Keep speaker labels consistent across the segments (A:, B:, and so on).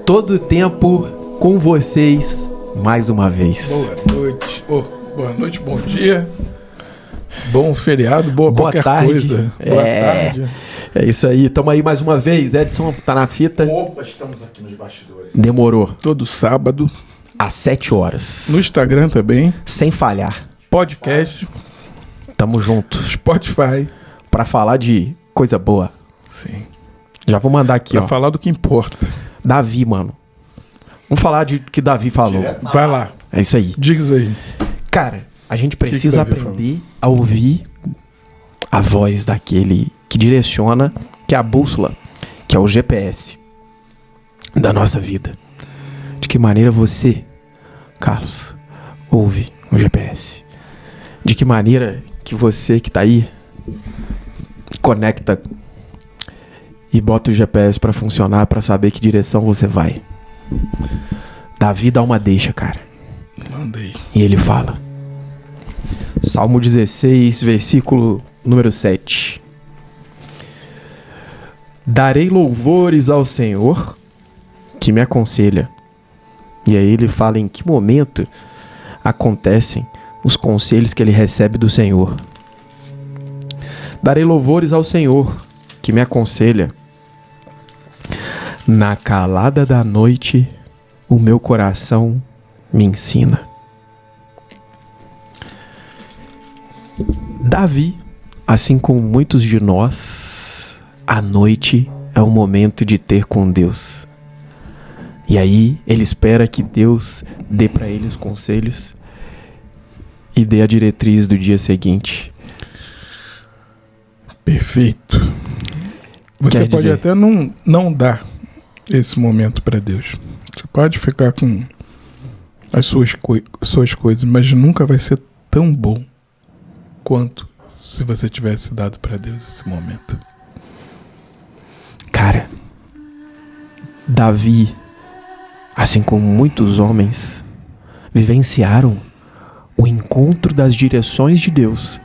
A: todo tempo com vocês mais uma vez.
B: Boa noite, boa noite, bom dia, bom feriado, boa qualquer
A: tarde.
B: Coisa. Boa tarde.
A: É isso aí, tamo aí mais uma vez. Edson tá na fita.
C: Opa, estamos aqui nos bastidores.
A: Demorou.
B: Todo sábado,
A: Às 7 horas.
B: no Instagram também,
A: Sem falhar.
B: podcast,
A: Tamo junto.
B: Spotify.
A: Pra falar de coisa boa.
B: Sim.
A: Já vou mandar aqui,
B: Pra
A: ó.
B: falar do que importa.
A: Davi, mano. Vamos falar de que Davi falou.
B: Vai lá,
A: É isso aí.
B: diz aí.
A: Cara, a gente precisa
B: Davi
A: aprender a ouvir a voz daquele que direciona, que é a bússola, que é o GPS da nossa vida. De que maneira você, Carlos, ouve o GPS? De que maneira que você que tá aí conecta e bota o GPS pra funcionar, pra saber que direção você vai? Davi dá uma deixa, cara.
B: Mandei.
A: E ele fala. Salmo 16, versículo número 7. Darei louvores ao Senhor que me aconselha. E aí ele fala em que momento acontecem os conselhos que ele recebe do Senhor. Darei louvores ao Senhor que me aconselha. Na calada da noite, o meu coração me ensina. Davi, assim como muitos de nós, a noite é um momento de ter com Deus. E aí ele espera que Deus dê para ele os conselhos e dê a diretriz do dia seguinte.
B: Perfeito. Você
A: Quer
B: pode
A: dizer-
B: até não dar esse momento para Deus. Você pode ficar com as suas coisas, mas nunca vai ser tão bom quanto se você tivesse dado para Deus esse momento.
A: Cara, Davi, assim como muitos homens, vivenciaram o encontro das direções de Deus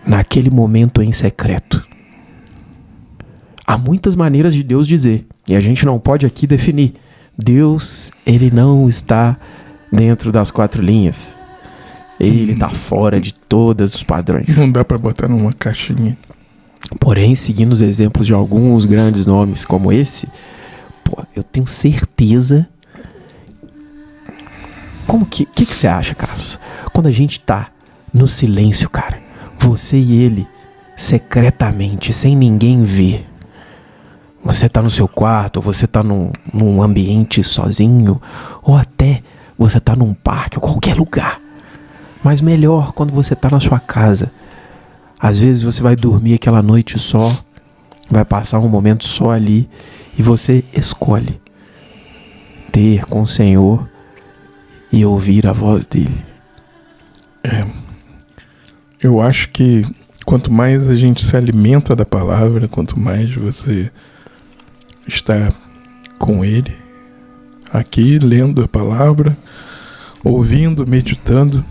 A: naquele momento em secreto. Há muitas maneiras de Deus dizer, e a gente não pode aqui definir. Deus, ele não está dentro das 4 linhas. Ele está fora de todos os padrões.
B: Não dá para botar numa caixinha.
A: Porém, seguindo os exemplos de alguns grandes nomes como esse, eu tenho certeza. O que você acha, Carlos? Quando a gente tá no silêncio, cara, você e ele, secretamente, sem ninguém ver, você tá no seu quarto, ou você tá num ambiente sozinho, ou até você tá num parque, ou qualquer lugar. Mas melhor quando você tá na sua casa. Às vezes você vai dormir aquela noite só, vai passar um momento só ali, e você escolhe ter com o Senhor e ouvir a voz dele.
B: Eu acho que quanto mais a gente se alimenta da palavra, quanto mais você está com ele, aqui lendo a palavra, ouvindo, meditando,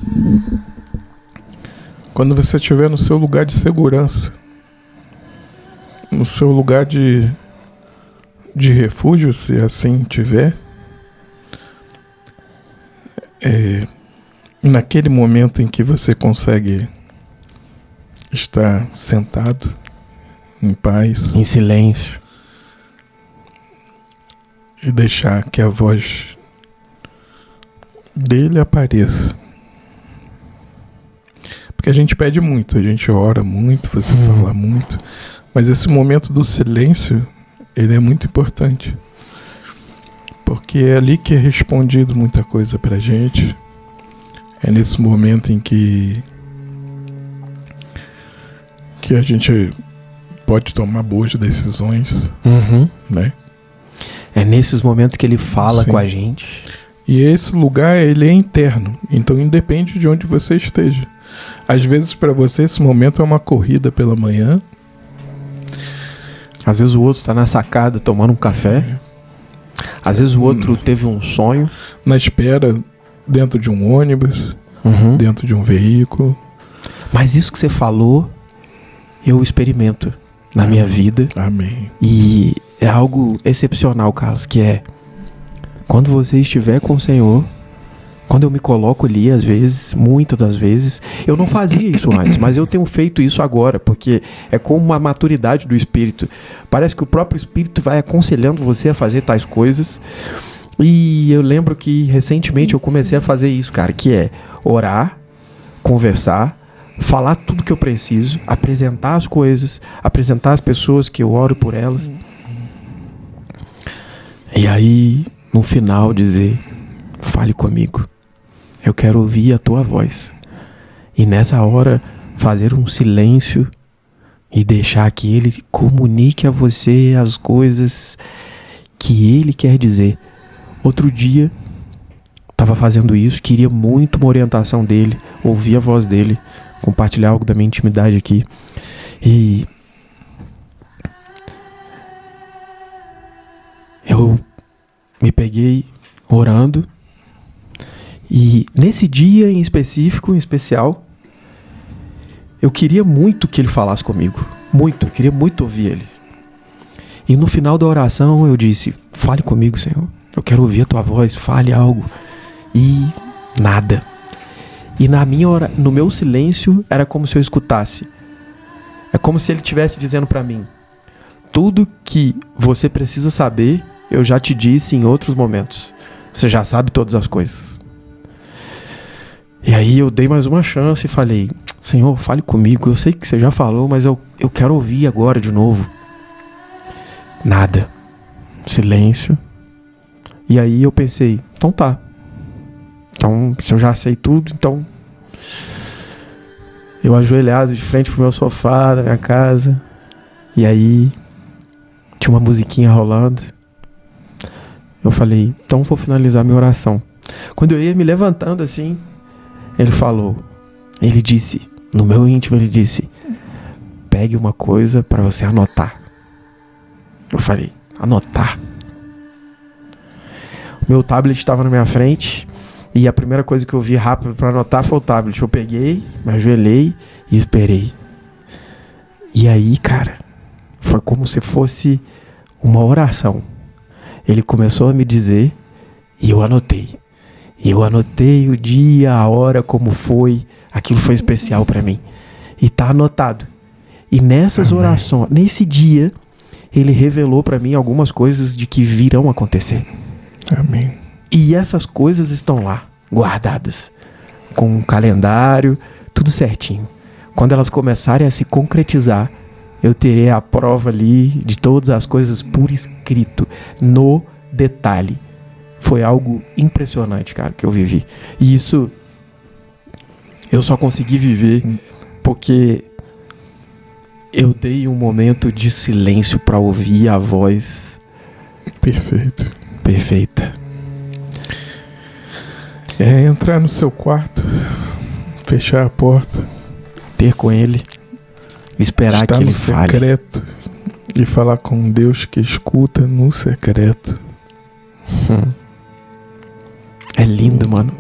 B: quando você estiver no seu lugar de segurança, no seu lugar de refúgio, se assim tiver, naquele momento em que você consegue estar sentado, em paz,
A: Em silêncio.
B: e deixar que a voz dele apareça. Porque a gente pede muito, a gente ora muito, você fala muito, mas esse momento do silêncio, ele é muito importante. Porque é ali que é respondido muita coisa pra gente. É nesse momento em que a gente pode tomar boas decisões, né?
A: É nesses momentos que ele fala
B: Sim.
A: com a gente.
B: E esse lugar, ele é interno, então independe de onde você esteja. Às vezes para você esse momento é uma corrida pela manhã.
A: Às vezes o outro tá na sacada tomando um café. Às vezes o outro teve um sonho.
B: Na espera, dentro de um ônibus, dentro de um veículo.
A: Mas isso que você falou, eu experimento na minha vida.
B: Amém.
A: E é algo excepcional, Carlos, que é Quando você estiver com o Senhor, quando eu me coloco ali, às vezes, muitas das vezes, eu não fazia isso antes, mas eu tenho feito isso agora, porque é como uma maturidade do Espírito. Parece que o próprio Espírito vai aconselhando você a fazer tais coisas. E eu lembro que recentemente eu comecei a fazer isso, cara, que é orar, conversar, falar tudo que eu preciso, apresentar as coisas, apresentar as pessoas que eu oro por elas. E aí, no final, dizer: fale comigo, eu quero ouvir a tua voz. E nessa hora, fazer um silêncio e deixar que ele comunique a você as coisas que ele quer dizer. Outro dia, estava fazendo isso, queria muito uma orientação dele, ouvir a voz dele, compartilhar algo da minha intimidade aqui. E eu me peguei orando. E nesse dia em específico, em especial, eu queria muito que ele falasse comigo. Muito, eu queria muito ouvir ele. E no final da oração eu disse: fale comigo, Senhor. Eu quero ouvir a tua voz, fale algo. E nada. E no meu silêncio era como se eu escutasse. É como se ele estivesse dizendo para mim: tudo que você precisa saber, eu já te disse em outros momentos. Você já sabe todas as coisas. E aí eu dei mais uma chance e falei: Senhor, fale comigo. Eu sei que você já falou, mas eu quero ouvir agora de novo. Nada. Silêncio. E aí eu pensei: então tá. Então, se eu já sei tudo, então... Eu ajoelhado de frente pro meu sofá da minha casa. E aí tinha uma musiquinha rolando. Eu falei: então vou finalizar minha oração. Quando eu ia me levantando assim, ele disse, no meu íntimo ele disse: pegue uma coisa para você anotar. Eu falei: anotar? O meu tablet estava na minha frente e a primeira coisa que eu vi rápido para anotar foi o tablet. Eu peguei, me ajoelhei e esperei. E aí, cara, foi como se fosse uma oração. Ele começou a me dizer e eu anotei. Eu anotei o dia, a hora, como foi. Aquilo foi especial para mim. E tá anotado. E nessas orações, nesse dia, ele revelou para mim algumas coisas de que virão acontecer.
B: Amém.
A: E essas coisas estão lá, guardadas, com um calendário, tudo certinho. Quando elas começarem a se concretizar, eu terei a prova ali de todas as coisas por escrito, no detalhe. Foi algo impressionante, cara, que eu vivi. E isso eu só consegui viver porque eu dei um momento de silêncio para ouvir a voz perfeita.
B: É entrar no seu quarto, fechar a porta,
A: ter com ele, esperar que ele fale.
B: Estar no secreto e falar com Deus que escuta no secreto.
A: É lindo, mano.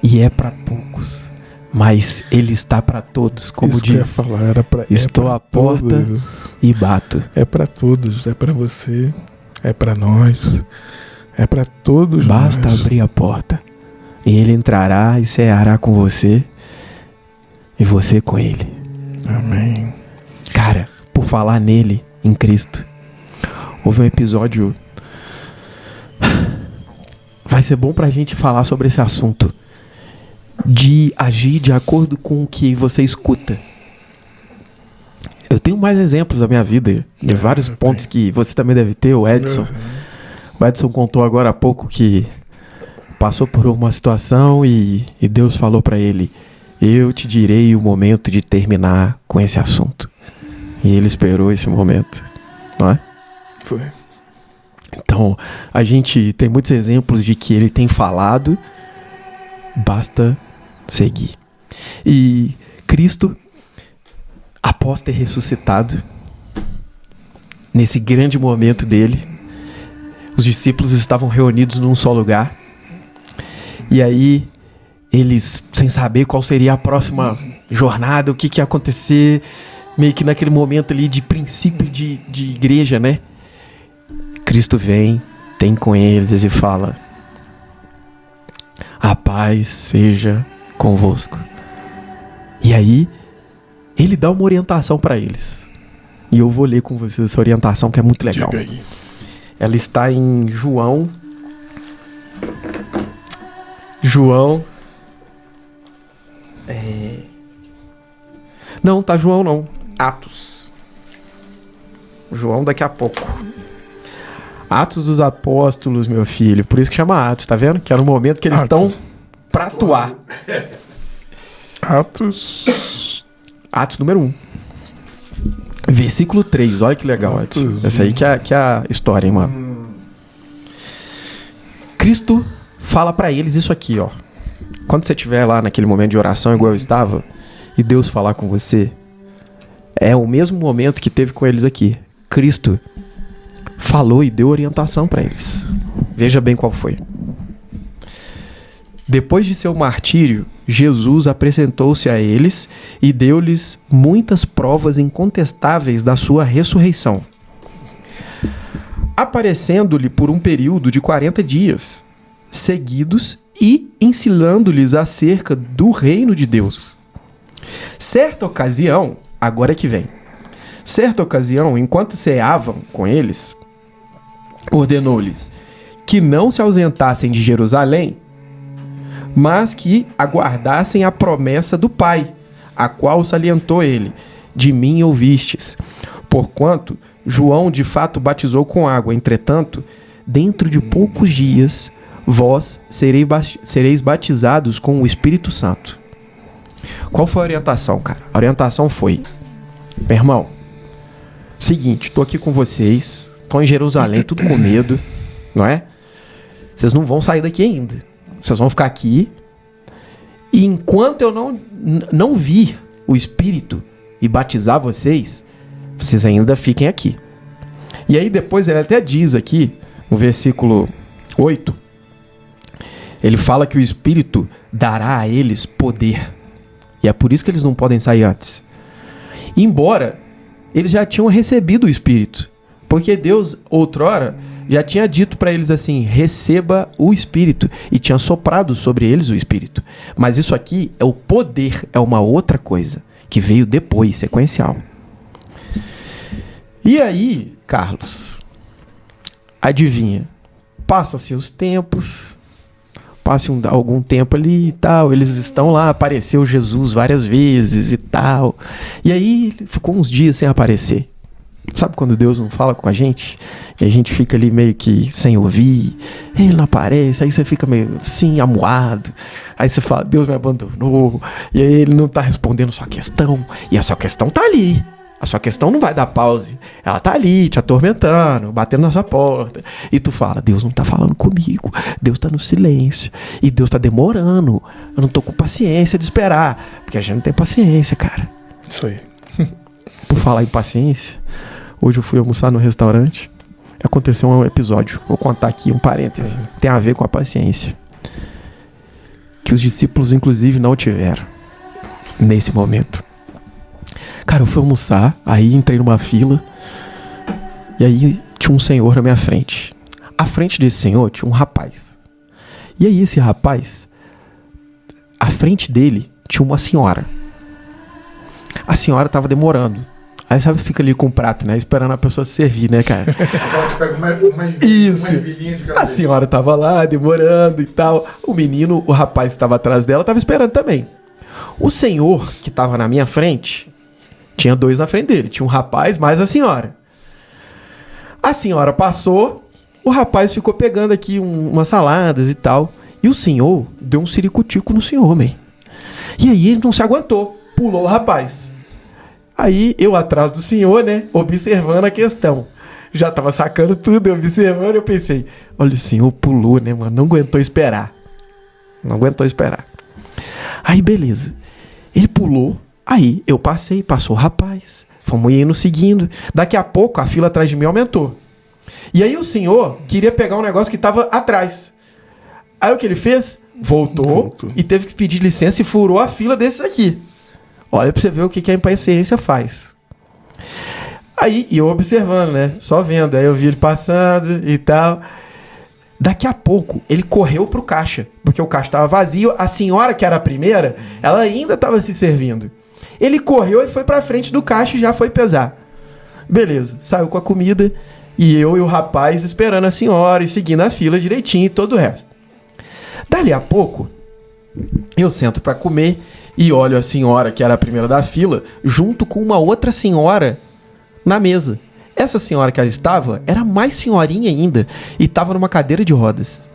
A: E é pra poucos, mas ele está pra todos, como
B: isso
A: diz.
B: Que eu ia falar,
A: estou à porta e bato.
B: É pra todos, é pra você, é pra nós, é pra todos.
A: Basta
B: nós.
A: Abrir a porta e ele entrará e ceará com você e você com ele.
B: Amém.
A: Cara, por falar nele, em Cristo, houve um episódio... Vai ser bom pra gente falar sobre esse assunto de agir de acordo com o que você escuta. Eu tenho mais exemplos da minha vida, de vários pontos que você também deve ter. O Edson contou agora há pouco que passou por uma situação e Deus falou pra ele: eu te direi o momento de terminar com esse assunto. E ele esperou esse momento, não é?
B: Foi.
A: Então, a gente tem muitos exemplos de que ele tem falado, basta seguir. E Cristo, após ter ressuscitado, nesse grande momento dele, os discípulos estavam reunidos num só lugar. E aí, eles, sem saber qual seria a próxima jornada, o que ia acontecer, meio que naquele momento ali de princípio de igreja, né? Cristo vem, tem com eles e fala: A paz seja convosco. E aí, ele dá uma orientação para eles. E eu vou ler com vocês essa orientação que é muito legal.
B: Diga aí.
A: Ela está em João. Não, tá João não. Atos. João daqui a pouco. Atos dos Apóstolos, meu filho. Por isso que chama Atos, tá vendo? Que era o momento que eles estão pra atuar.
B: Atos
A: número 1. Versículo 3. Olha que legal, Atos. Essa aí que é a história, hein, mano. Cristo fala pra eles isso aqui, ó. Quando você estiver lá naquele momento de oração, igual eu estava, e Deus falar com você, é o mesmo momento que teve com eles aqui. Cristo falou e deu orientação para eles. Veja bem qual foi. Depois de seu martírio, Jesus apresentou-se a eles e deu-lhes muitas provas incontestáveis da sua ressurreição, aparecendo-lhe por um período de 40 dias seguidos e ensinando-lhes acerca do reino de Deus. Certa ocasião, enquanto ceavam com eles, ordenou-lhes que não se ausentassem de Jerusalém, mas que aguardassem a promessa do Pai, a qual salientou ele: de mim ouvistes. Porquanto João de fato batizou com água, entretanto, dentro de poucos dias, vós sereis batizados com o Espírito Santo. Qual foi a orientação, cara? A orientação foi: meu irmão, seguinte, tô aqui com vocês, tô em Jerusalém, tudo com medo, não é? Vocês não vão sair daqui ainda. Vocês vão ficar aqui. E enquanto eu não vir o Espírito e batizar vocês, vocês ainda fiquem aqui. E aí depois ele até diz aqui, no versículo 8, ele fala que o Espírito dará a eles poder. E é por isso que eles não podem sair antes. Embora eles já tinham recebido o Espírito. Porque Deus, outrora, já tinha dito para eles assim: receba o Espírito. E tinha soprado sobre eles o Espírito. Mas isso aqui é o poder, é uma outra coisa, que veio depois, sequencial. E aí, Carlos, adivinha? Passa-se os tempos, passa algum tempo ali e tal, eles estão lá, apareceu Jesus várias vezes e tal. E aí ficou uns dias sem aparecer. Sabe quando Deus não fala com a gente? E a gente fica ali meio que sem ouvir, ele não aparece, aí você fica meio assim, amuado. Aí você fala: Deus me abandonou, e aí ele não tá respondendo sua questão, e a sua questão tá ali. A sua questão não vai dar pause. Ela tá ali, te atormentando, batendo na sua porta. E tu fala: Deus não tá falando comigo. Deus tá no silêncio. E Deus tá demorando. Eu não tô com paciência de esperar. Porque a gente não tem paciência, cara.
B: Isso aí.
A: Por falar em paciência, hoje eu fui almoçar no restaurante. Aconteceu um episódio. Vou contar aqui um parêntese. Tem a ver com a paciência. Que os discípulos, inclusive, não tiveram nesse momento. Cara, eu fui almoçar, aí entrei numa fila, e aí tinha um senhor na minha frente. À frente desse senhor tinha um rapaz. E aí esse rapaz, à frente dele tinha uma senhora. A senhora tava demorando. Aí sabe, fica ali com o prato, né? Esperando a pessoa se servir, né, cara? Isso. A senhora tava lá, demorando e tal. O menino, o rapaz que tava atrás dela, tava esperando também. O senhor que tava na minha frente, tinha dois na frente dele. Tinha um rapaz mais a senhora. A senhora passou, o rapaz ficou pegando aqui umas saladas e tal. E o senhor deu um ciricutico no senhor, man. E aí ele não se aguentou, pulou o rapaz. Aí eu atrás do senhor, né, observando a questão. Já tava sacando tudo, observando, eu pensei: olha, o senhor pulou, né, mano, não aguentou esperar. Aí beleza, ele pulou. Aí eu passou o rapaz, fomos indo seguindo. Daqui a pouco a fila atrás de mim aumentou. E aí o senhor queria pegar um negócio que estava atrás. Aí o que ele fez? Voltou e teve que pedir licença e furou a fila desses aqui. Olha pra você ver o que a impaciência faz. Aí, e eu observando, né? Só vendo. Aí eu vi ele passando e tal. Daqui a pouco, ele correu pro caixa, porque o caixa estava vazio. A senhora, que era a primeira, ela ainda estava se servindo. Ele correu e foi pra frente do caixa e já foi pesar. Beleza, saiu com a comida e eu e o rapaz esperando a senhora e seguindo a fila direitinho e todo o resto. Dali a pouco, eu sento pra comer e olho a senhora, que era a primeira da fila, junto com uma outra senhora na mesa. Essa senhora que ela estava era mais senhorinha ainda e estava numa cadeira de rodas.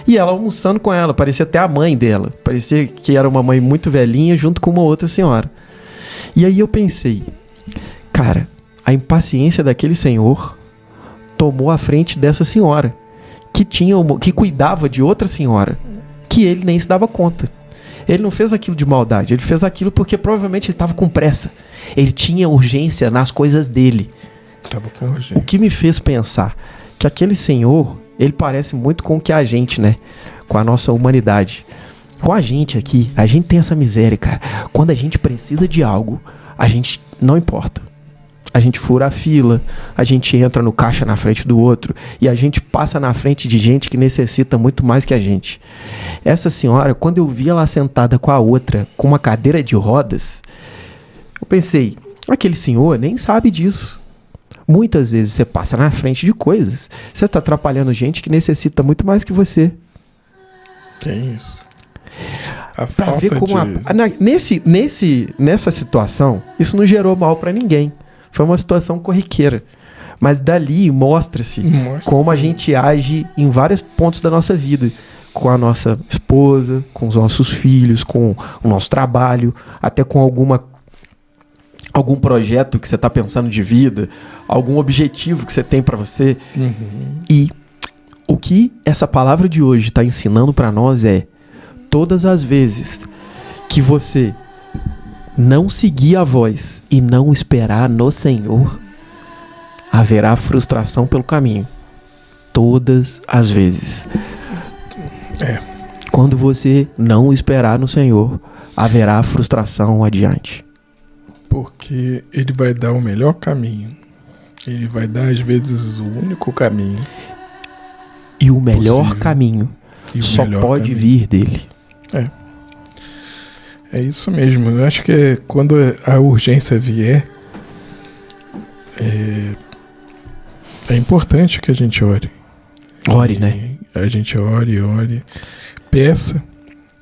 A: E ela almoçando com ela, parecia até a mãe dela. Parecia que era uma mãe muito velhinha junto com uma outra senhora. E aí eu pensei, cara, a impaciência daquele senhor tomou a frente dessa senhora, que cuidava de outra senhora, que ele nem se dava conta. Ele não fez aquilo de maldade, ele fez aquilo porque provavelmente ele estava com pressa. Ele tinha urgência nas coisas dele.
B: Tava com urgência.
A: O que me fez pensar que aquele senhor, ele parece muito com o que a gente, né? Com a nossa humanidade. Com a gente aqui, a gente tem essa miséria, cara. Quando a gente precisa de algo, a gente não importa. A gente fura a fila, a gente entra no caixa na frente do outro e a gente passa na frente de gente que necessita muito mais que a gente. Essa senhora, quando eu vi ela sentada com a outra, com uma cadeira de rodas, eu pensei, aquele senhor nem sabe disso. Muitas vezes você passa na frente de coisas, você está atrapalhando gente que necessita muito mais que você.
B: Tem isso.
A: Pra ver como nessa situação, isso não gerou mal pra ninguém. Foi uma situação corriqueira. Mas dali mostra-se como a gente age em vários pontos da nossa vida. Com a nossa esposa, com os nossos filhos, com o nosso trabalho, até com algum projeto que você está pensando de vida, algum objetivo que você tem para você. E o que essa palavra de hoje está ensinando para nós é: todas as vezes que você não seguir a voz e não esperar no Senhor, haverá frustração pelo caminho. Todas as vezes. Quando você não esperar no Senhor, haverá frustração adiante.
B: Porque ele vai dar o melhor caminho. Ele vai dar, às vezes, o único caminho.
A: E o melhor caminho só pode vir dele.
B: É isso mesmo. Eu acho que quando a urgência vier, é importante que a gente ore.
A: Ore, né?
B: A gente ore, peça.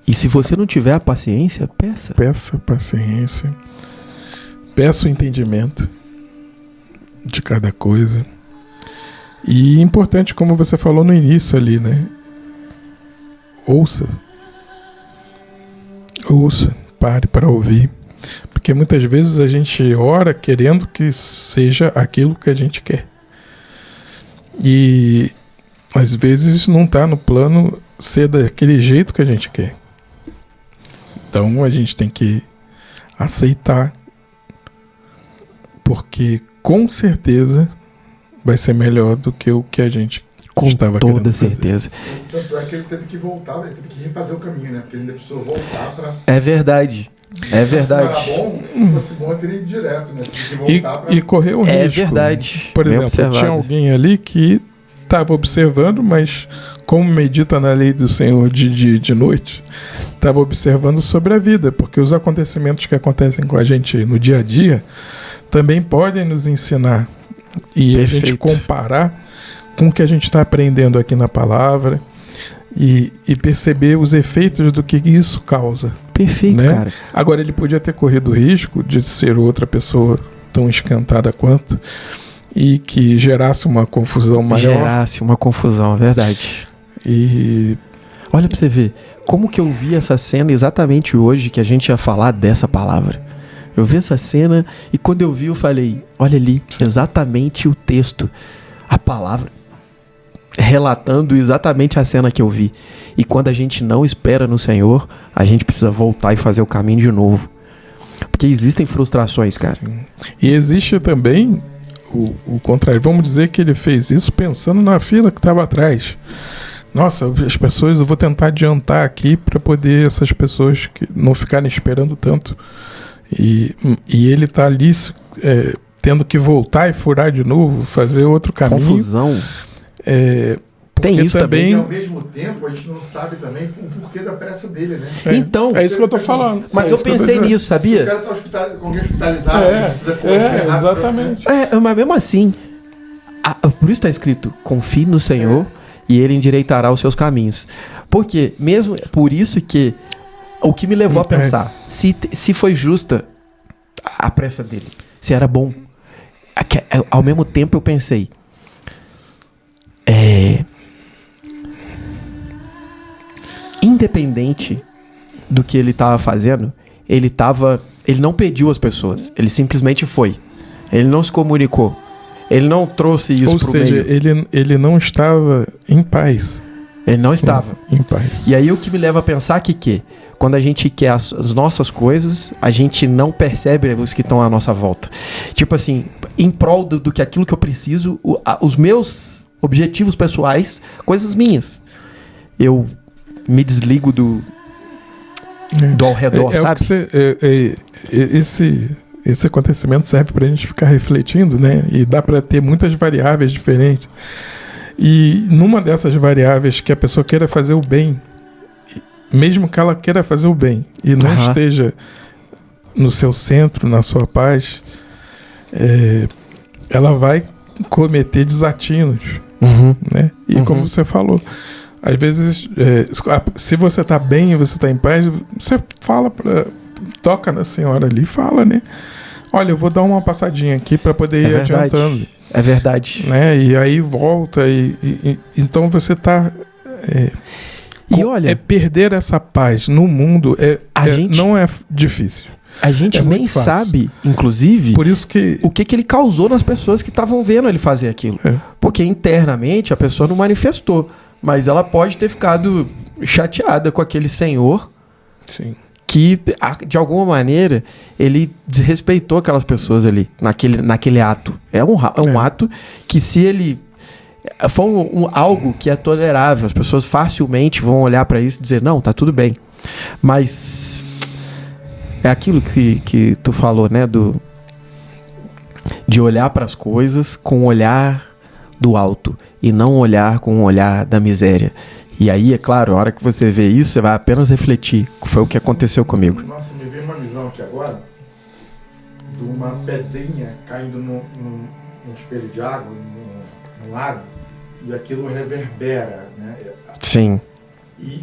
A: E se você não tiver a paciência, peça.
B: Peça paciência. Peça o entendimento de cada coisa. E importante, como você falou no início ali, né? Ouça, pare para ouvir. Porque muitas vezes a gente ora querendo que seja aquilo que a gente quer. E às vezes não está no plano ser daquele jeito que a gente quer. Então a gente tem que aceitar, porque com certeza vai ser melhor do que o que a gente estava querendo fazer.
A: Com toda certeza.
C: Tanto é que ele teve que voltar, ele teve que refazer o caminho, né? Porque ele ainda precisou voltar para...
A: É verdade. É verdade.
C: Não era bom, se fosse bom, eu teria ido direto, né? Tinha que voltar pra...
B: E correr o risco.
A: É verdade.
B: Por exemplo, tinha alguém ali que estava observando, mas como medita na lei do Senhor de noite, estava observando sobre a vida, porque os acontecimentos que acontecem com a gente no dia a dia também podem nos ensinar. E a gente comparar com o que a gente está aprendendo aqui na palavra e perceber os efeitos do que isso causa.
A: Perfeito, né? Cara.
B: Agora, ele podia ter corrido o risco de ser outra pessoa tão esquentada quanto e que gerasse uma confusão maior.
A: Gerasse uma confusão, é verdade.
B: E
A: olha pra você ver, como que eu vi essa cena exatamente hoje que a gente ia falar dessa palavra. Eu vi essa cena e quando eu vi eu falei, olha ali, exatamente o texto, a palavra, relatando exatamente a cena que eu vi. E quando a gente não espera no Senhor, a gente precisa voltar e fazer o caminho de novo. Porque existem frustrações, cara.
B: E existe também o contrário. Vamos dizer que ele fez isso pensando na fila que estava atrás. Nossa, as pessoas, eu vou tentar adiantar aqui para poder essas pessoas que não ficarem esperando tanto. E ele tá ali tendo que voltar e furar de novo, fazer outro caminho.
A: Confusão. Tem isso também.
C: E ao mesmo tempo, a gente não sabe também o porquê da pressa dele, né?
A: Então,
B: é isso que eu tô falando.
A: Mas eu pensei nisso, sabia?
C: O cara tá com alguém hospitalizado, ele precisa correr rápido.
B: Exatamente.
A: Mas mesmo assim, por isso está escrito, confie no Senhor e Ele endireitará os seus caminhos. Porque, mesmo por isso que, o que me levou a pensar, se foi justa a pressa dele, se era bom, ao mesmo tempo eu pensei, independente do que ele estava fazendo, ele não pediu às pessoas, ele simplesmente foi. Ele não se comunicou. Ele não trouxe isso pro meio.
B: Ou seja, ele não estava em paz.
A: Ele não estava
B: em paz.
A: E aí o que me leva a pensar que quando a gente quer as nossas coisas, a gente não percebe os que estão à nossa volta. Tipo assim, em prol do que aquilo que eu preciso, os meus objetivos pessoais, coisas minhas. Eu me desligo do ao redor, sabe?
B: Esse acontecimento serve para a gente ficar refletindo, né? E dá para ter muitas variáveis diferentes. E numa dessas variáveis que a pessoa queira fazer o bem, mesmo que ela queira fazer o bem e não esteja no seu centro, na sua paz, ela vai cometer desatinos, né? E como você falou, às vezes, se você está bem e você está em paz, você toca na senhora ali e fala, né? Olha, eu vou dar uma passadinha aqui para poder ir adiantando.
A: É verdade.
B: Né? E aí volta então você está...
A: E olha,
B: perder essa paz no mundo não é difícil.
A: A gente nem sabe, inclusive,
B: por isso que...
A: o que ele causou nas pessoas que estavam vendo ele fazer aquilo. Porque internamente a pessoa não manifestou, mas ela pode ter ficado chateada com aquele senhor.
B: Sim.
A: Que, de alguma maneira, ele desrespeitou aquelas pessoas ali, naquele ato. É um ato que, se ele for algo que é tolerável, as pessoas facilmente vão olhar para isso e dizer, não, tá tudo bem. Mas é aquilo que tu falou, né? De olhar para as coisas com o olhar do alto e não olhar com o olhar da miséria. E aí, é claro, a hora que você vê isso, você vai apenas refletir. Foi o que aconteceu comigo.
C: Nossa, me veio uma visão aqui agora de uma pedrinha caindo num espelho de água, num lago, e aquilo reverbera, né?
A: Sim.
C: E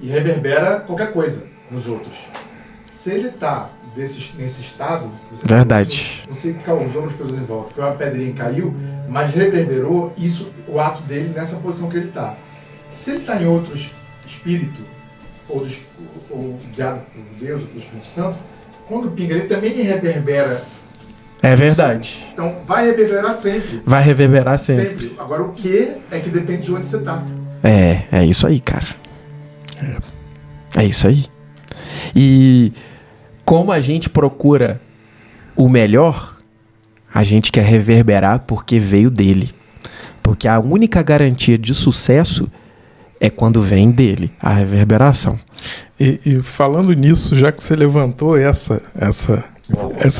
C: reverbera qualquer coisa nos outros. Se ele está nesse estado...
A: Verdade.
C: Não sei o que causou nas pessoas em volta. Foi uma pedrinha que caiu, mas reverberou o ato dele nessa posição que ele está. Se ele está em outros espírito, ou guiado por Deus, ou pelo Espírito Santo, quando pinga, ele também reverbera.
A: É verdade.
C: Então, vai reverberar sempre.
A: Vai reverberar sempre.
C: Agora, o que é que depende de onde você está.
A: É isso aí, cara. É isso aí. E como a gente procura o melhor, a gente quer reverberar porque veio dele. Porque a única garantia de sucesso é quando vem dele, a reverberação.
B: E falando nisso, já que você levantou essa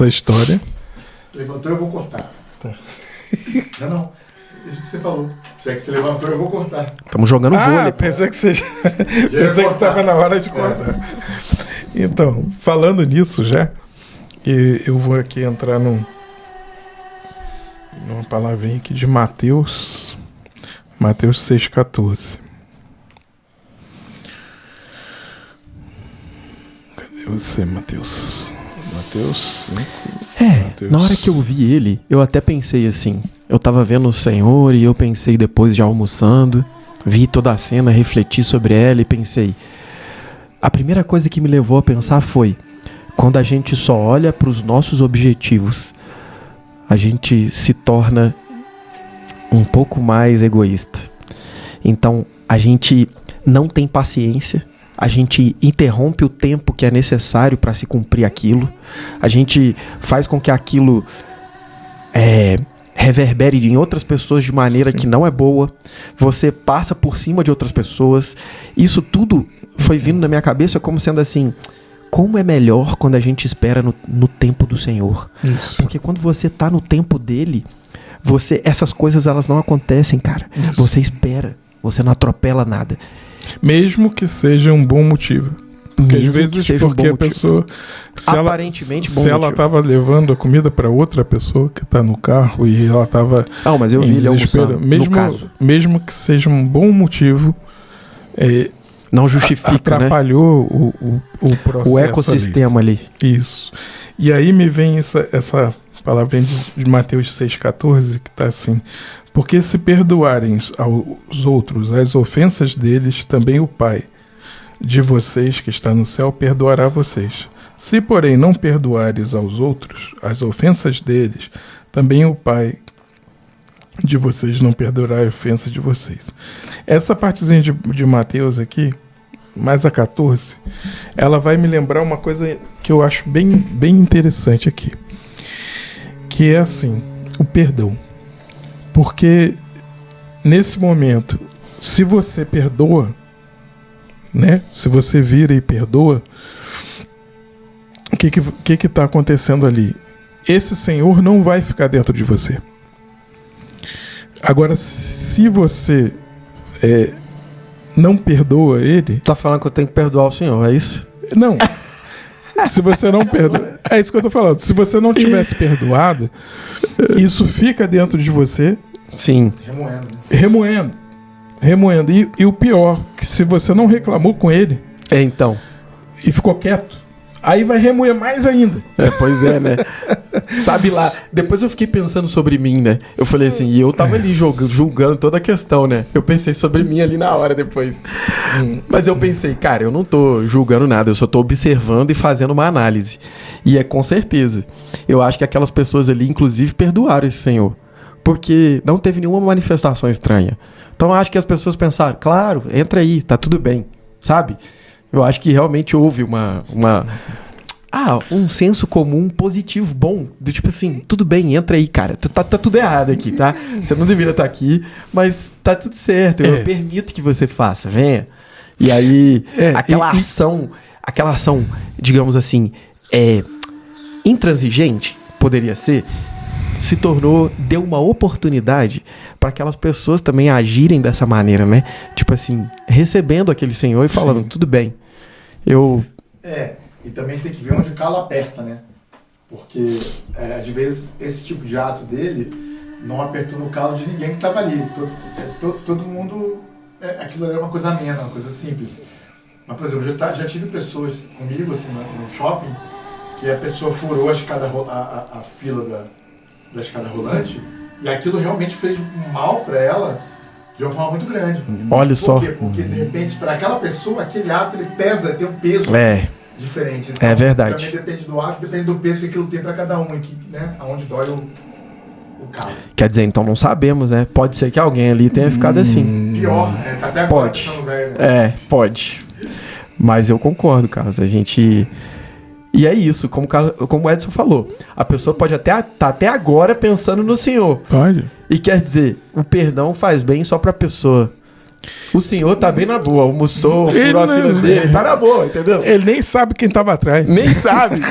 B: história...
C: Levantou, eu vou cortar. Tá. Não. Isso que você falou. Já que você levantou, eu vou cortar.
A: Estamos jogando vôlei.
B: Pensei que estava na hora de cortar. Então, falando nisso já, eu vou aqui entrar numa palavrinha aqui de Mateus 6,14. Cadê você, Mateus? Mateus 5.
A: Na hora que eu vi ele, eu até pensei assim, eu tava vendo o Senhor e eu pensei depois de almoçando, vi toda a cena, refleti sobre ela e pensei, a primeira coisa que me levou a pensar foi, quando a gente só olha para os nossos objetivos, a gente se torna um pouco mais egoísta. Então, a gente não tem paciência, a gente interrompe o tempo que é necessário para se cumprir aquilo, a gente faz com que aquilo reverbere em outras pessoas de maneira que não é boa, você passa por cima de outras pessoas. Isso tudo foi vindo na minha cabeça como sendo assim, como é melhor quando a gente espera no tempo do Senhor.
B: Isso.
A: Porque quando você está no tempo dele, Essas coisas, elas não acontecem, cara.
B: Isso.
A: Você espera. Você não atropela nada.
B: Mesmo que seja um bom motivo. Porque
A: Mesmo
B: às vezes
A: que seja um
B: porque
A: bom
B: a pessoa,
A: Aparentemente bom
B: se ela
A: motivo.
B: estava levando a comida para outra pessoa que está no carro e ela estava
A: Não, mas eu vi ele almoçando, no caso.
B: mesmo que seja um bom motivo,
A: Não justifica, né?
B: atrapalhou o processo,
A: O ecossistema ali.
B: Isso. E aí me vem essa palavrinha de Mateus 6,14, que está assim: porque se perdoarem aos outros as ofensas deles, também o Pai de vocês que está no céu perdoará vocês. Se, porém, não perdoares aos outros as ofensas deles, também o Pai de vocês não perdoará a ofensa de vocês. Essa partezinha de Mateus aqui, mais a 14, ela vai me lembrar uma coisa que eu acho bem interessante aqui, que é assim, o perdão. Porque nesse momento, se você perdoa, né? Se você vira e perdoa, o que está acontecendo ali? Esse Senhor não vai ficar dentro de você. Agora, se você não perdoa ele...
A: Tá falando que eu tenho que perdoar o senhor, é isso?
B: Não. Se você não perdoa... É isso que eu tô falando. Se você não tivesse perdoado, isso fica dentro de você...
A: Sim.
B: Remoendo. E o pior, que se você não reclamou com ele...
A: Então.
B: E ficou quieto, aí vai remoer mais ainda.
A: Pois é, né? Sabe lá, depois eu fiquei pensando sobre mim, né? Eu falei assim, e eu tava ali julgando toda a questão, né? Eu pensei sobre mim ali na hora depois. Mas eu pensei, cara, eu não tô julgando nada, eu só tô observando e fazendo uma análise. E é com certeza. Eu acho que aquelas pessoas ali, inclusive, perdoaram esse senhor. Porque não teve nenhuma manifestação estranha. Então eu acho que as pessoas pensaram, claro, entra aí, tá tudo bem, sabe? Eu acho que realmente houve um senso comum positivo, bom, do tipo assim, tudo bem, entra aí, cara, tá tudo errado aqui, tá? Você não deveria estar aqui, mas tá tudo certo, eu permito que você faça, venha. E aí, aquela ação, digamos assim, intransigente, poderia ser, se tornou, deu uma oportunidade para aquelas pessoas também agirem dessa maneira, né? Tipo assim, recebendo aquele senhor e falando, tudo bem,
C: e também tem que ver onde o calo aperta, né? Porque, às vezes, esse tipo de ato dele não apertou no calo de ninguém que estava ali. Todo mundo... aquilo era uma coisa amena, uma coisa simples. Mas, por exemplo, já tive pessoas comigo, assim, no shopping, que a pessoa furou a fila da escada rolante, e aquilo realmente fez mal para ela de uma forma muito grande.
A: Olha só.
C: Por quê? Porque, de repente, para aquela pessoa, aquele ato, ele pesa, tem um peso diferente. Então,
A: é verdade.
C: Também depende do ato, depende do peso que aquilo tem para cada um, né? Aonde dói o calo.
A: Quer dizer, então não sabemos, né? Pode ser que alguém ali tenha ficado assim.
C: Pior, até agora.
A: Pode. Pode. Mas eu concordo, Carlos. A gente... E é isso, como o Edson falou. A pessoa pode até agora pensando no senhor.
B: Pode.
A: E quer dizer, o perdão faz bem só pra pessoa. O senhor tá bem na boa, almoçou, furou a fila dele, tá na boa, entendeu?
B: Ele nem sabe quem tava atrás.
A: Nem sabe.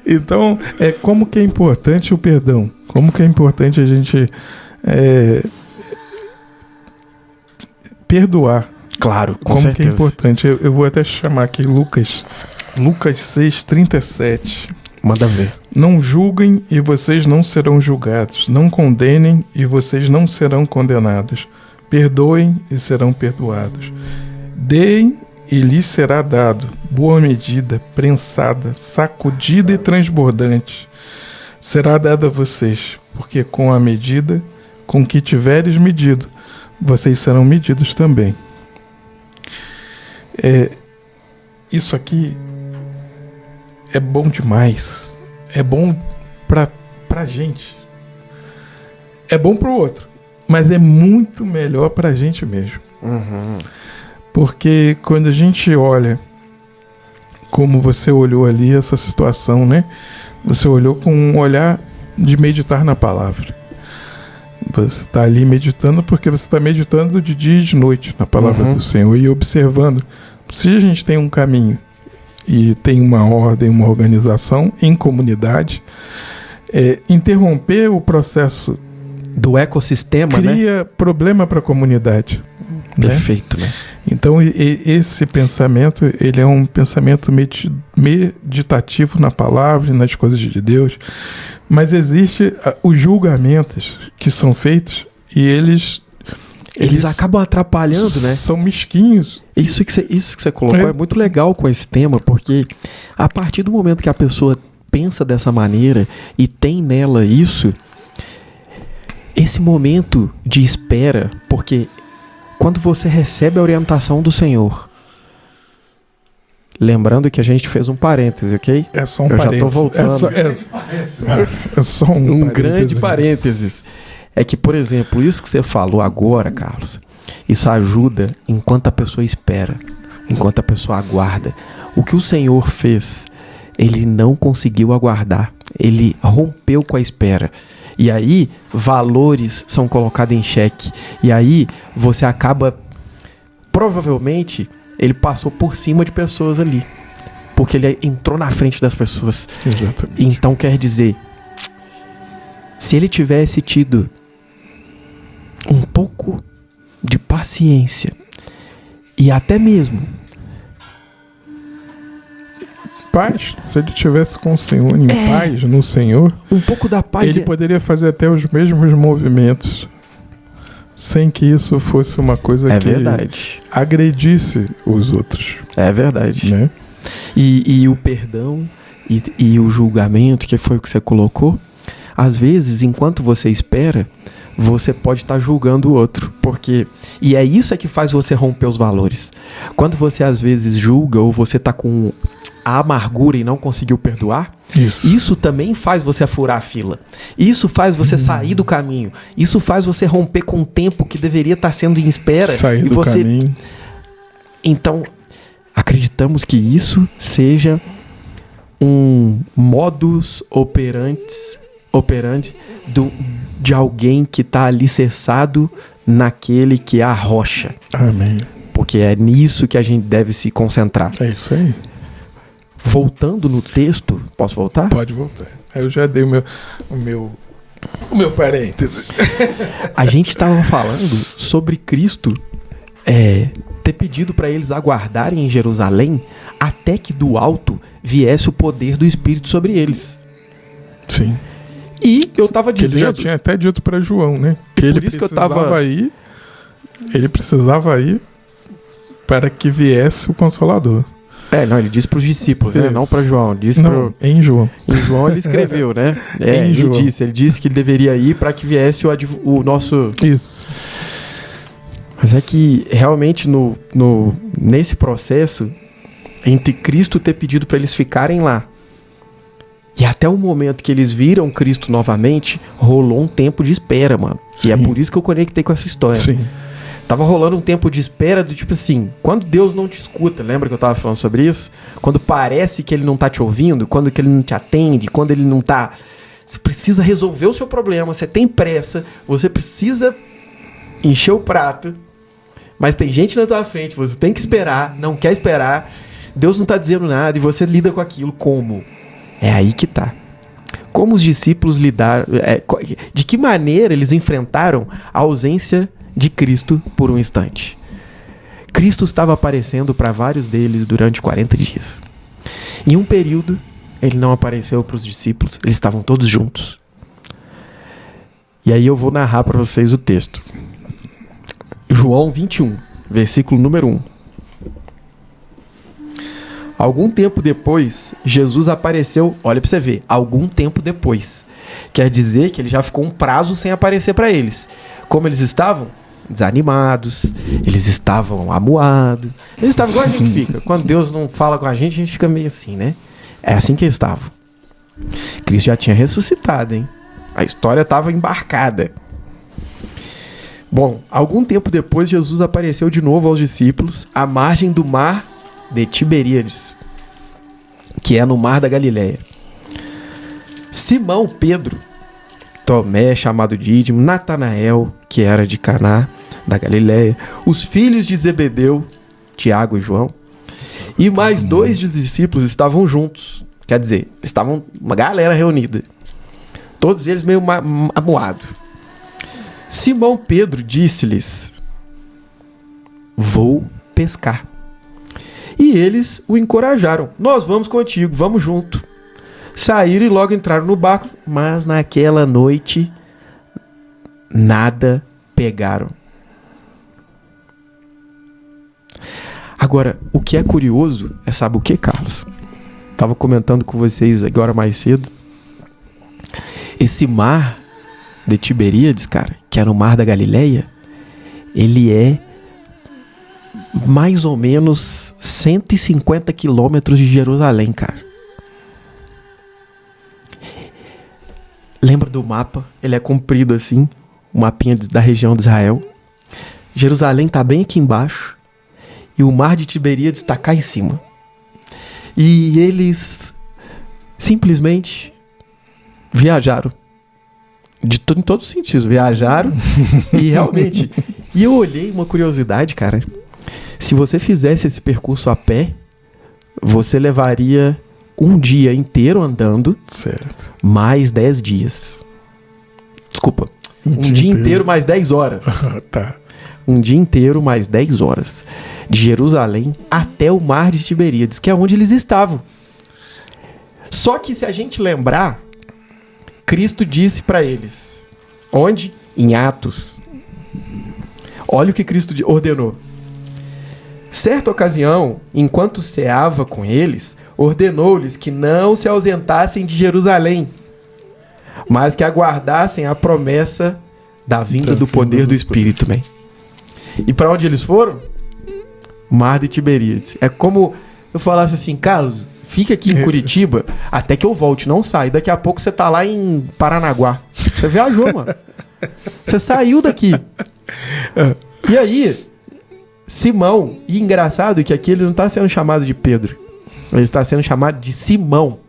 B: Então, como que é importante o perdão? Como que é importante a gente perdoar?
A: Claro, com
B: como
A: certeza.
B: Que é importante. Eu vou até chamar aqui Lucas 6:37.
A: Manda ver.
B: Não julguem e vocês não serão julgados. Não condenem e vocês não serão condenados. Perdoem e serão perdoados. Deem e lhes será dado. Boa medida, prensada, sacudida e transbordante será dada a vocês, porque com a medida com que tiveres medido, vocês serão medidos também. Isso aqui é bom demais. É bom pra gente. É bom pro outro. Mas é muito melhor pra gente mesmo.
A: Uhum.
B: Porque quando a gente olha como você olhou ali essa situação, né? Você olhou com um olhar de meditar na palavra. Você está ali meditando porque você está meditando de dia e de noite na palavra do Senhor e observando. Se a gente tem um caminho e tem uma ordem, uma organização em comunidade, interromper o processo
A: do ecossistema,
B: cria problema para a comunidade.
A: Perfeito, né?
B: Então, esse pensamento, ele é um pensamento meditativo na palavra e nas coisas de Deus, mas existe os julgamentos que são feitos e eles
A: acabam atrapalhando, né?
B: São mesquinhos.
A: Isso que você colocou é muito legal com esse tema, porque a partir do momento que a pessoa pensa dessa maneira e tem nela isso, esse momento de espera, porque quando você recebe a orientação do Senhor, lembrando que a gente fez um parêntese, ok?
B: É só um parêntese.
A: Já tô voltando.
B: É só um
A: grande parênteses. É que, por exemplo, isso que você falou agora, Carlos, isso ajuda enquanto a pessoa espera, enquanto a pessoa aguarda. O que o Senhor fez, ele não conseguiu aguardar, ele rompeu com a espera. E aí, valores são colocados em xeque. E aí, você acaba... Provavelmente, ele passou por cima de pessoas ali. Porque ele entrou na frente das pessoas.
B: Exatamente.
A: Então, quer dizer... Se ele tivesse tido um pouco de paciência e até mesmo
B: paz, se ele tivesse com o Senhor, em paz no Senhor,
A: um pouco da paz,
B: ele poderia fazer até os mesmos movimentos sem que isso fosse uma coisa que
A: verdade.
B: Agredisse os outros.
A: É verdade,
B: né?
A: E o perdão e o julgamento, que foi o que você colocou, às vezes, enquanto você espera, você pode estar julgando o outro, porque... E é isso que faz você romper os valores. Quando você, às vezes, julga ou você está com a amargura e não conseguiu perdoar, isso também faz você furar a fila. Isso faz você sair do caminho. Isso faz você romper com o tempo que deveria estar sendo em espera.
B: Sair do caminho.
A: Então, acreditamos que isso seja um modus operandi de alguém que está alicerçado naquele que é a rocha.
B: Amém.
A: Porque é nisso que a gente deve se concentrar.
B: É isso aí.
A: Voltando no texto, posso voltar?
B: Pode voltar. Eu já dei o meu parênteses.
A: A gente estava falando sobre Cristo ter pedido para eles aguardarem em Jerusalém até que do alto viesse o poder do Espírito sobre eles.
B: Sim.
A: E eu estava dizendo...
B: Ele já tinha até dito para João, né? Que ele precisava ir para que viesse o Consolador.
A: Não, ele disse para os discípulos, né? Não para João.
B: Em João.
A: Em João ele escreveu, né? Ele disse que ele deveria ir para que viesse o nosso...
B: Isso.
A: Mas é que realmente nesse processo, entre Cristo ter pedido para eles ficarem lá e até o momento que eles viram Cristo novamente, rolou um tempo de espera, mano. E é por isso que eu conectei com essa história.
B: Sim.
A: Tava rolando um tempo de espera do tipo assim, quando Deus não te escuta, lembra que eu tava falando sobre isso? Quando parece que ele não tá te ouvindo, quando que ele não te atende, quando ele não tá... Você precisa resolver o seu problema, você tem pressa, você precisa encher o prato, mas tem gente na tua frente, você tem que esperar, não quer esperar, Deus não tá dizendo nada e você lida com aquilo como? É aí que tá. Como os discípulos lidaram... de que maneira eles enfrentaram a ausência de Cristo por um instante? Cristo estava aparecendo para vários deles durante 40 dias. Em um período, ele não apareceu para os discípulos. Eles estavam todos juntos. E aí eu vou narrar para vocês o texto. João 21, versículo número 1. Algum tempo depois, Jesus apareceu... Olha para você ver. Algum tempo depois. Quer dizer que ele já ficou um prazo sem aparecer para eles. Como eles estavam? Desanimados. Eles estavam amuados. Eles estavam igual a gente fica. Quando Deus não fala com a gente fica meio assim, né? É assim que eles estavam. Cristo já tinha ressuscitado, hein? A história estava embarcada. Bom, algum tempo depois, Jesus apareceu de novo aos discípulos à margem do mar de Tiberíades, que é no mar da Galileia. Simão Pedro, Tomé, chamado Dídimo, Natanael, que era de Caná, da Galileia, os filhos de Zebedeu, Tiago e João, e mais 2 dos discípulos estavam juntos. Quer dizer, estavam uma galera reunida. Todos eles meio amuados. Simão Pedro disse-lhes: vou pescar. E eles o encorajaram: nós vamos contigo, vamos junto. Saíram e logo entraram no barco, mas naquela noite nada pegaram. Agora, o que é curioso é, sabe o que, Carlos? Estava comentando com vocês agora mais cedo. Esse mar de Tiberíades, cara, que é no mar da Galileia, ele é mais ou menos 150 quilômetros de Jerusalém, cara. Lembra do mapa? Ele é comprido assim, o mapinha da região de Israel. Jerusalém tá bem aqui embaixo e o mar de Tiberíades está cá em cima. E eles simplesmente viajaram. Em todos os sentidos, viajaram e realmente. E eu olhei uma curiosidade, cara. Se você fizesse esse percurso a pé, você levaria um dia inteiro andando,
B: certo,
A: mais 10 dias. Desculpa. Um dia inteiro mais 10 horas.
B: Tá.
A: Um dia inteiro mais 10 horas. De Jerusalém até o mar de Tiberíades, que é onde eles estavam. Só que se a gente lembrar, Cristo disse para eles. Onde? Em Atos. Olha o que Cristo ordenou. Certa ocasião, enquanto ceava com eles, ordenou-lhes que não se ausentassem de Jerusalém, mas que aguardassem a promessa da vinda do poder do Espírito. Man. E para onde eles foram? Mar de Tiberíades. É como eu falasse assim: Carlos, fica aqui em Curitiba até que eu volte, não sai. Daqui a pouco você tá lá em Paranaguá. Você viajou, mano. Você saiu daqui. E aí, Simão, e engraçado que aqui ele não está sendo chamado de Pedro. Ele está sendo chamado de Simão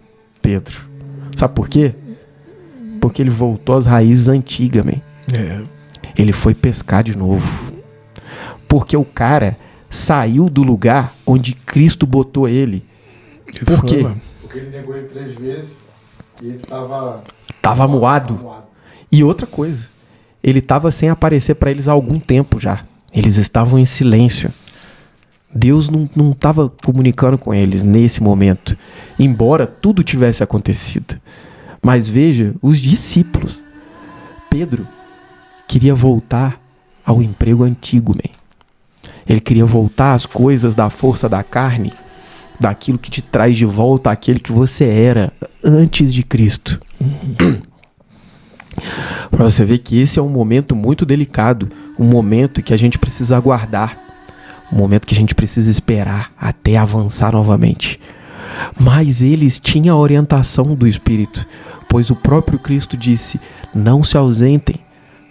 A: Pedro. Sabe por quê? Porque ele voltou às raízes antigas, man. Ele foi pescar de novo. Porque o cara saiu do lugar onde Cristo botou ele. Por quê?
C: Porque ele negou ele 3 vezes e ele tava
A: amuado. E outra coisa, ele estava sem aparecer para eles há algum tempo já. Eles estavam em silêncio. Deus não estava comunicando com eles nesse momento, embora tudo tivesse acontecido. Mas veja, os discípulos. Pedro queria voltar ao emprego antigo, man. Ele queria voltar às coisas da força da carne, daquilo que te traz de volta àquele que você era antes de Cristo. Para você ver que esse é um momento muito delicado, um momento que a gente precisa aguardar, um momento que a gente precisa esperar até avançar novamente. Mas eles tinham a orientação do Espírito, pois o próprio Cristo disse: não se ausentem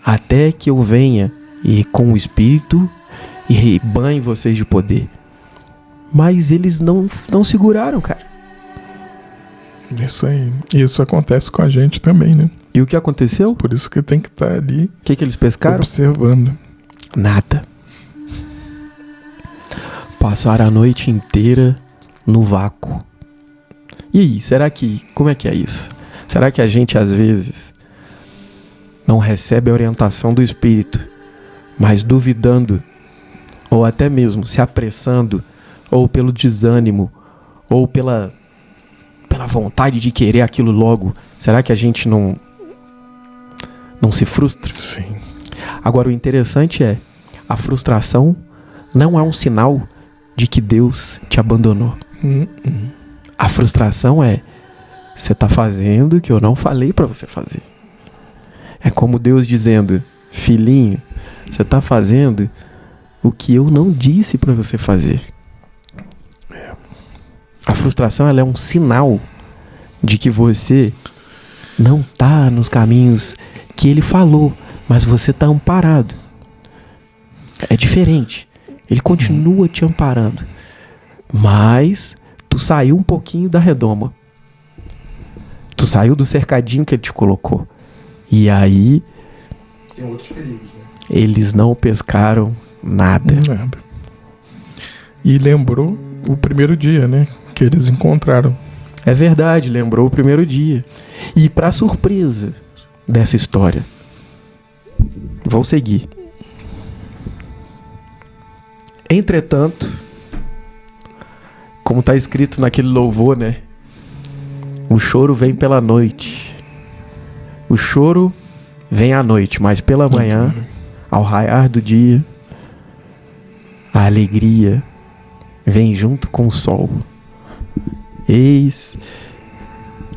A: até que eu venha e com o Espírito e banhe vocês de poder. Mas eles não seguraram, cara.
B: Isso aí. Isso acontece com a gente também, né?
A: E o que aconteceu?
B: Por isso que tem que estar ali.
A: O que eles pescaram?
B: Observando.
A: Nada. Passaram a noite inteira no vácuo. E aí, como é que é isso? Será que a gente às vezes não recebe a orientação do Espírito, mas duvidando, ou até mesmo se apressando, ou pelo desânimo, ou pela vontade de querer aquilo logo? Será que a gente não se frustra?
B: Sim.
A: Agora, o interessante é, a frustração não é um sinal de que Deus te abandonou. A frustração é: você está fazendo o que eu não falei para você fazer. É como Deus dizendo: filhinho, você está fazendo o que eu não disse para você fazer. A frustração, ela é um sinal de que você não está nos caminhos que ele falou, mas você está amparado. É diferente. Ele continua te amparando, mas tu saiu um pouquinho da redoma. Tu saiu do cercadinho que ele te colocou. E aí
C: tem outros perigos, né?
A: Eles não pescaram nada.
B: E lembrou o primeiro dia, né? Que eles encontraram.
A: É verdade, lembrou o primeiro dia. E para surpresa dessa história. Vou seguir. Entretanto, como está escrito naquele louvor, né? O choro vem pela noite. O choro vem à noite, mas pela manhã, ao raiar do dia, a alegria vem junto com o sol. Eis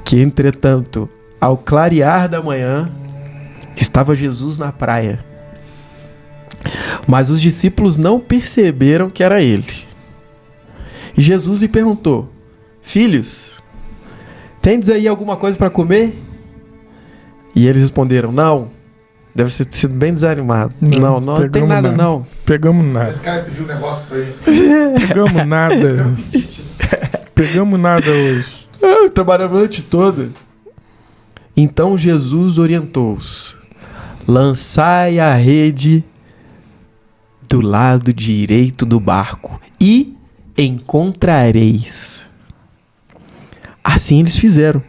A: que, entretanto, ao clarear da manhã, estava Jesus na praia. Mas os discípulos não perceberam que era ele. E Jesus lhe perguntou: filhos, tendes aí alguma coisa para comer? E eles responderam: não. Deve ter sido bem desanimado. Não tem nada, não.
B: Pegamos nada.
C: Esse cara pediu um negócio pra ele.
B: Pegamos nada. Pegamos nada hoje.
A: Trabalhamos a noite toda. Então Jesus orientou-os: lançai a rede do lado direito do barco e encontrareis. Assim eles fizeram.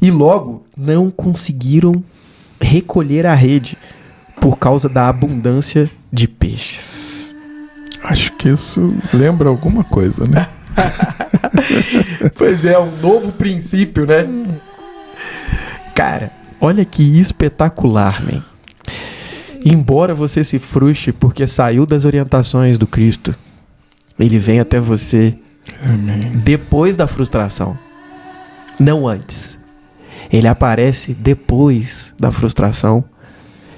A: E logo não conseguiram recolher a rede por causa da abundância de peixes.
B: Acho que isso lembra alguma coisa, né?
A: Pois é, um novo princípio, né? Cara, olha que espetacular, man. Embora você se frustre porque saiu das orientações do Cristo, ele vem até você depois da frustração, não antes. Ele aparece depois da frustração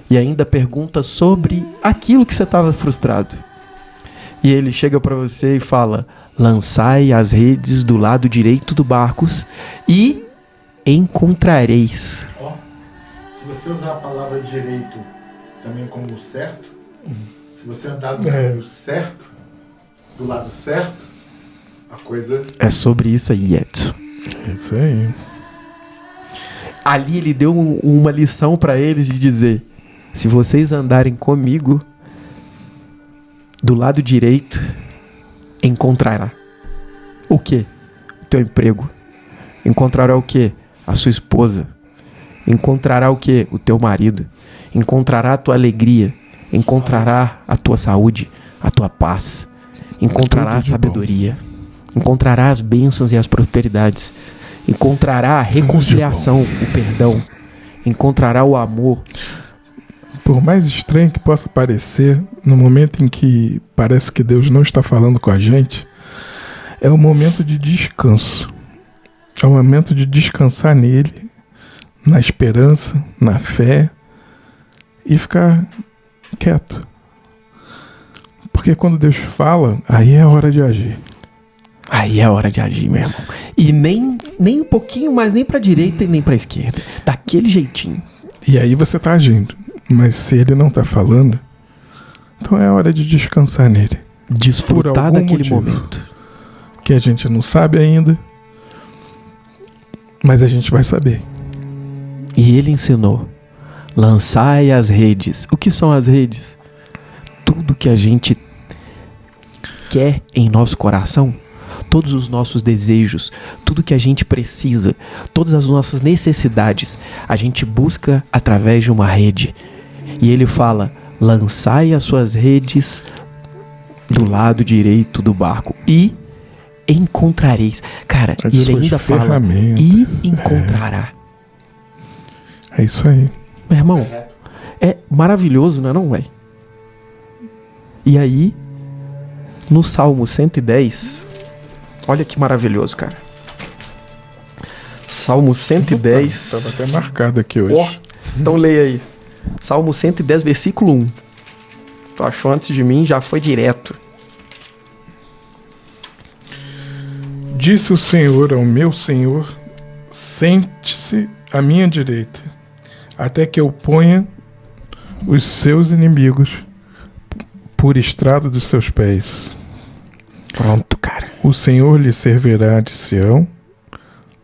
A: e ainda pergunta sobre aquilo que você estava frustrado. E ele chega para você e fala: lançai as redes do lado direito do barco e encontrareis.
C: Se você usar a palavra direito também como certo, se você andar do lado certo, do lado certo, a coisa...
A: É sobre isso aí, Edson.
B: Isso aí.
A: Ali ele deu uma lição para eles de dizer: se vocês andarem comigo, do lado direito, encontrará. O quê? O teu emprego. Encontrará o quê? A sua esposa. Encontrará o quê? O teu marido. Encontrará a tua alegria. Encontrará a tua saúde, a tua paz. Encontrará a sabedoria. Encontrará as bênçãos e as prosperidades. Encontrará a reconciliação, o perdão. Encontrará o amor.
B: Por mais estranho que possa parecer, no momento em que parece que Deus não está falando com a gente, é um momento de descanso. É um momento de descansar nele, na esperança, na fé, e ficar quieto. Porque quando Deus fala, aí é hora de agir.
A: Aí é hora de agir, meu irmão. E nem um pouquinho mais, nem pra direita e nem pra esquerda. Daquele jeitinho.
B: E aí você tá agindo. Mas se ele não tá falando, então é hora de descansar nele.
A: Desfrutar daquele momento.
B: Que a gente não sabe ainda, mas a gente vai saber.
A: E ele ensinou: lançai as redes. O que são as redes? Tudo que a gente quer em nosso coração, todos os nossos desejos, tudo que a gente precisa, todas as nossas necessidades, a gente busca através de uma rede. E ele fala: lançai as suas redes do lado direito do barco e encontrareis. Cara, e ele ainda fala: e encontrará.
B: É isso aí.
A: Meu irmão, é maravilhoso, não é não, velho? E aí, no Salmo 110, olha que maravilhoso, cara. Salmo 110.
B: Estava até marcado aqui hoje.
A: Ó, então leia aí. Salmo 110, versículo 1. Tu achou antes de mim, já foi direto.
B: Disse o Senhor ao meu Senhor: sente-se à minha direita, até que eu ponha os seus inimigos por estrado dos seus pés.
A: Pronto, cara.
B: O Senhor lhe servirá de Sião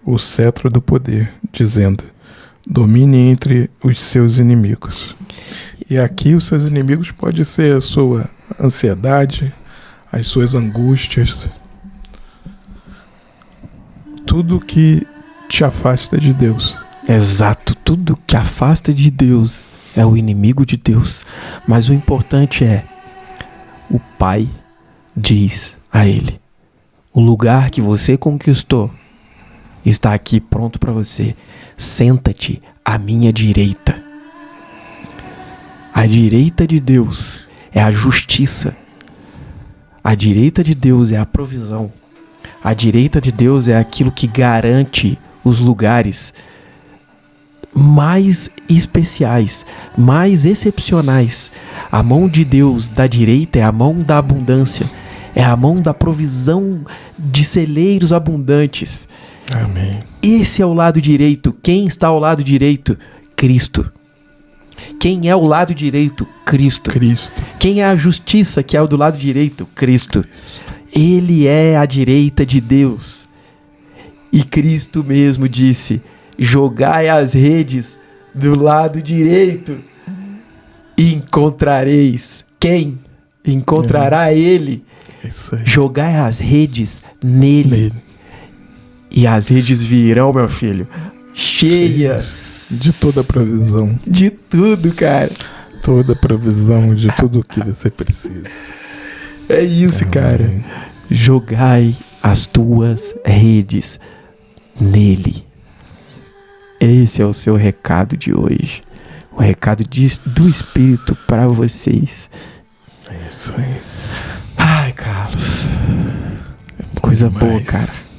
B: o cetro do poder, dizendo: domine entre os seus inimigos. E aqui os seus inimigos pode ser a sua ansiedade, as suas angústias, tudo que te afasta de Deus.
A: Exato, tudo que afasta de Deus é o inimigo de Deus. Mas o importante é, o Pai diz a ele: o lugar que você conquistou está aqui pronto para você. Senta-te à minha direita. A direita de Deus é a justiça. A direita de Deus é a provisão. A direita de Deus é aquilo que garante os lugares mais especiais, mais excepcionais. A mão de Deus da direita é a mão da abundância, é a mão da provisão de celeiros abundantes.
B: Amém.
A: Esse é o lado direito. Quem está ao lado direito? Cristo. Quem é o lado direito? Cristo.
B: Cristo.
A: Quem é a justiça que é o do lado direito? Cristo. Ele é a direita de Deus. E Cristo mesmo disse: jogai as redes do lado direito e encontrareis. Quem? Encontrará ele.
B: Isso aí.
A: Jogai as redes nele. E as redes virão, meu filho, cheias
B: de toda a provisão.
A: De tudo, cara.
B: Toda a provisão de tudo o que você precisa.
A: É isso, cara. Jogai as tuas redes nele. Esse é o seu recado de hoje. O recado do Espírito para vocês.
B: É isso aí.
A: Ai, Carlos. Coisa boa, cara.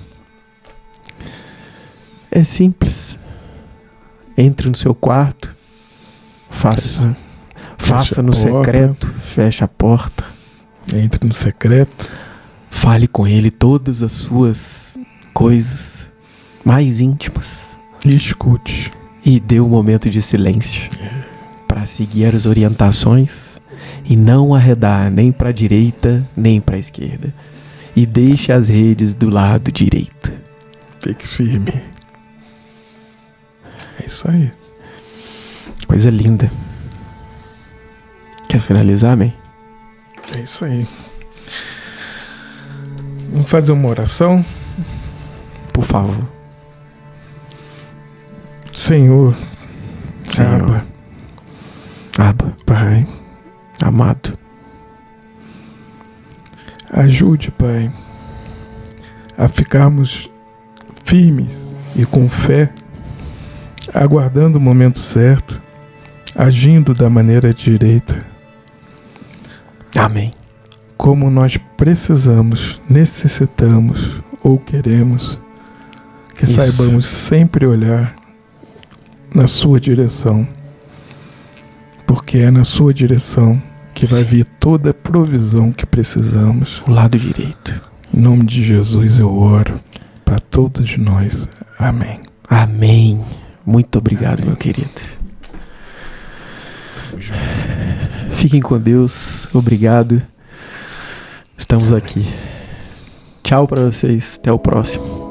A: É simples. Entre no seu quarto. Faça no secreto. Feche a porta.
B: Entre no secreto.
A: Fale com ele todas as suas coisas mais íntimas.
B: E escute.
A: E dê um momento de silêncio para seguir as orientações e não arredar nem para a direita nem para a esquerda. E deixe as redes do lado direito.
B: Fique firme. É isso aí.
A: Coisa linda. Quer finalizar, amém?
B: É isso aí. Vamos fazer uma oração?
A: Por favor.
B: Senhor.
A: Abba.
B: Pai.
A: Amado.
B: Ajude, Pai, a ficarmos firmes e com fé, aguardando o momento certo, agindo da maneira direita.
A: Amém.
B: Como nós precisamos, necessitamos ou queremos, que
A: Isso.
B: saibamos sempre olhar na sua direção, porque é na sua direção que vai vir toda a provisão que precisamos.
A: O lado direito.
B: Em nome de Jesus eu oro para todos nós. Amém.
A: Amém. Muito obrigado, meu querido.
B: Tamo junto.
A: Fiquem com Deus. Obrigado. Estamos aqui. Tchau para vocês. Até o próximo.